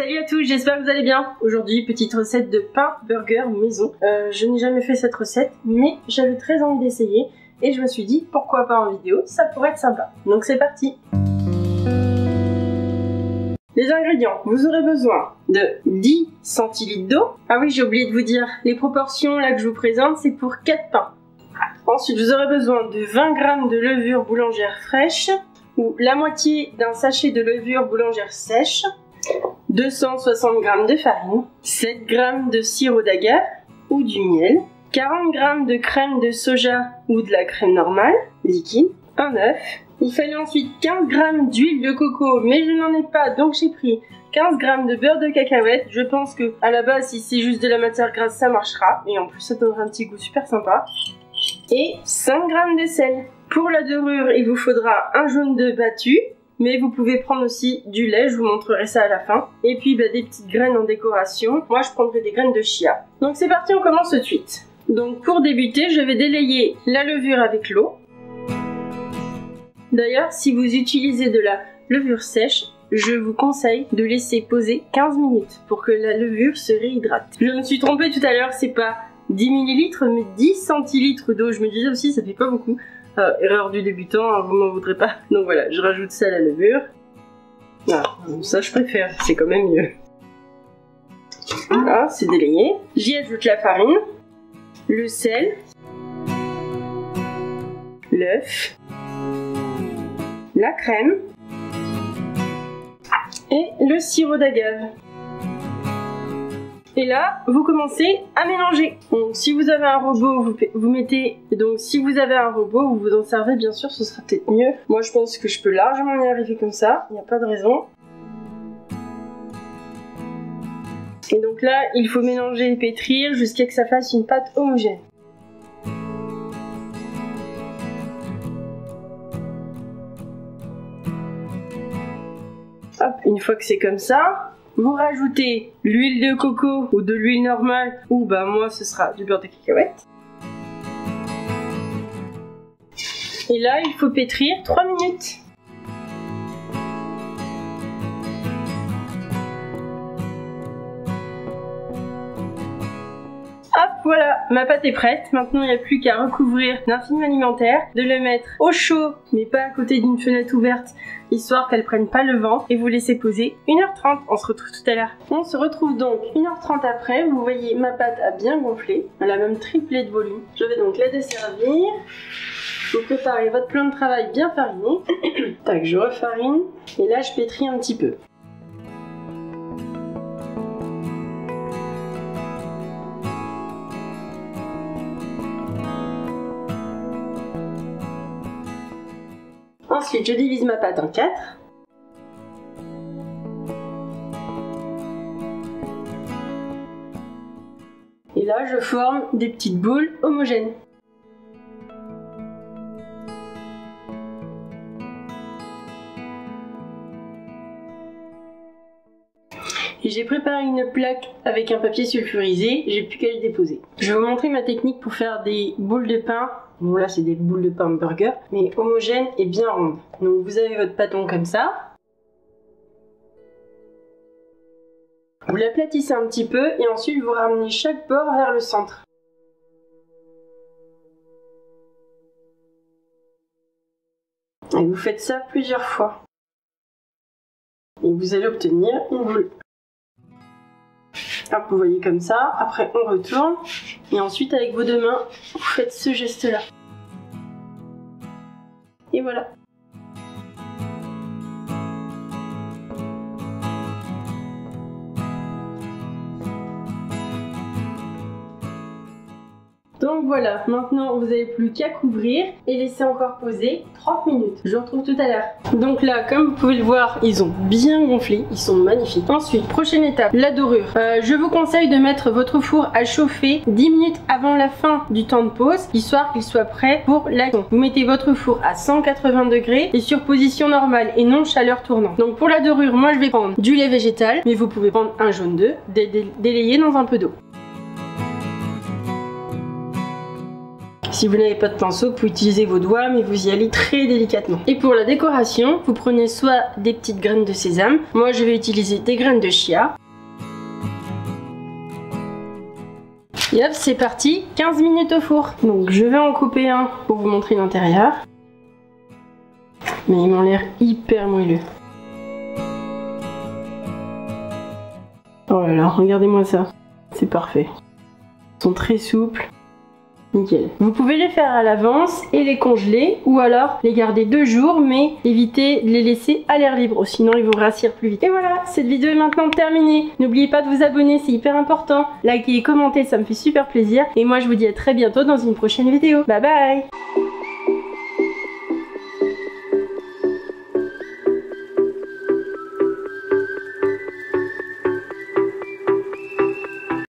Salut à tous, j'espère que vous allez bien. Aujourd'hui, petite recette de pain burger maison. Je n'ai jamais fait cette recette, mais j'avais très envie d'essayer et je me suis dit pourquoi pas en vidéo, ça pourrait être sympa. Donc c'est parti. Les ingrédients, vous aurez besoin de 10 centilitres d'eau. Ah oui, j'ai oublié de vous dire, les proportions là que je vous présente, c'est pour 4 pains. Ensuite, vous aurez besoin de 20 g de levure boulangère fraîche ou la moitié d'un sachet de levure boulangère sèche, 260 g de farine, 7 g de sirop d'agave ou du miel, 40 g de crème de soja ou de la crème normale, liquide, un œuf. Il fallait ensuite 15 g d'huile de coco, mais je n'en ai pas, donc j'ai pris 15 g de beurre de cacahuète. Je pense que à la base, si c'est juste de la matière grasse, ça marchera. Et en plus, ça donnera un petit goût super sympa. Et 5 g de sel. Pour la dorure, il vous faudra un jaune d'œuf battu. Mais vous pouvez prendre aussi du lait, je vous montrerai ça à la fin. Et puis des petites graines en décoration. Moi, je prendrai des graines de chia. Donc c'est parti, on commence tout de suite. Donc pour débuter, je vais délayer la levure avec l'eau. D'ailleurs, si vous utilisez de la levure sèche, je vous conseille de laisser poser 15 minutes pour que la levure se réhydrate. Je me suis trompée tout à l'heure, c'est pas 10 ml mais 10 centilitres d'eau. Je me disais aussi, ça fait pas beaucoup. Erreur du débutant, vous m'en voudrez pas. Donc voilà, je rajoute ça à la levure. Ah, ça je préfère, c'est quand même mieux. Voilà, c'est délayé. J'y ajoute la farine, le sel, l'œuf, la crème et le sirop d'agave. Et là, vous commencez à mélanger. Donc, si vous avez un robot, vous mettez... Donc, si vous avez un robot, vous vous en servez, bien sûr, ce sera peut-être mieux. Moi, je pense que je peux largement y arriver comme ça. Il n'y a pas de raison. Et donc là, il faut mélanger et pétrir jusqu'à ce que ça fasse une pâte homogène. Hop, une fois que c'est comme ça... Vous rajoutez l'huile de coco ou de l'huile normale, ou moi ce sera du beurre de cacahuète. Et là il faut pétrir 3 minutes. Hop, voilà, ma pâte est prête. Maintenant il n'y a plus qu'à recouvrir d'un film alimentaire, de le mettre au chaud, mais pas à côté d'une fenêtre ouverte, histoire qu'elle prenne pas le vent, et vous laissez poser 1h30. On se retrouve tout à l'heure. On se retrouve donc 1h30 après. Vous voyez, ma pâte a bien gonflé. Elle a même triplé de volume. Je vais donc la desservir. Vous préparez votre plan de travail bien fariné. Tac, je refarine. Et là, je pétris un petit peu. Ensuite, je divise ma pâte en 4. Et là, je forme des petites boules homogènes. Et j'ai préparé une plaque avec un papier sulfurisé, j'ai plus qu'à le déposer. Je vais vous montrer ma technique pour faire des boules de pain. Bon là c'est des boules de pain burger, mais homogènes et bien rondes. Donc vous avez votre pâton comme ça. Vous l'aplatissez un petit peu et ensuite vous ramenez chaque bord vers le centre. Et vous faites ça plusieurs fois. Et vous allez obtenir une boule. Hop, vous voyez comme ça, après on retourne, et ensuite avec vos deux mains, vous faites ce geste-là. Et voilà. Donc voilà, maintenant vous n'avez plus qu'à couvrir et laisser encore poser 30 minutes. Je vous retrouve tout à l'heure. Donc là, comme vous pouvez le voir, ils ont bien gonflé, ils sont magnifiques. Ensuite, prochaine étape, la dorure. Je vous conseille de mettre votre four à chauffer 10 minutes avant la fin du temps de pause, histoire qu'il soit prêt pour la cuisson. Vous mettez votre four à 180 degrés et sur position normale et non chaleur tournante. Donc pour la dorure, moi je vais prendre du lait végétal, mais vous pouvez prendre un jaune d'œuf, délayé dans un peu d'eau. Si vous n'avez pas de pinceau, vous pouvez utiliser vos doigts, mais vous y allez très délicatement. Et pour la décoration, vous prenez soit des petites graines de sésame, moi je vais utiliser des graines de chia. Et hop, c'est parti, 15 minutes au four. Donc je vais en couper un pour vous montrer l'intérieur. Mais ils m'ont l'air hyper moelleux. Oh là là, regardez-moi ça. C'est parfait. Ils sont très souples. Nickel. Vous pouvez les faire à l'avance et les congeler ou alors les garder 2 jours mais évitez de les laisser à l'air libre sinon ils vont rassir plus vite. Et voilà, cette vidéo est maintenant terminée. N'oubliez pas de vous abonner, c'est hyper important. Likez et commentez, ça me fait super plaisir. Et moi je vous dis à très bientôt dans une prochaine vidéo. Bye bye.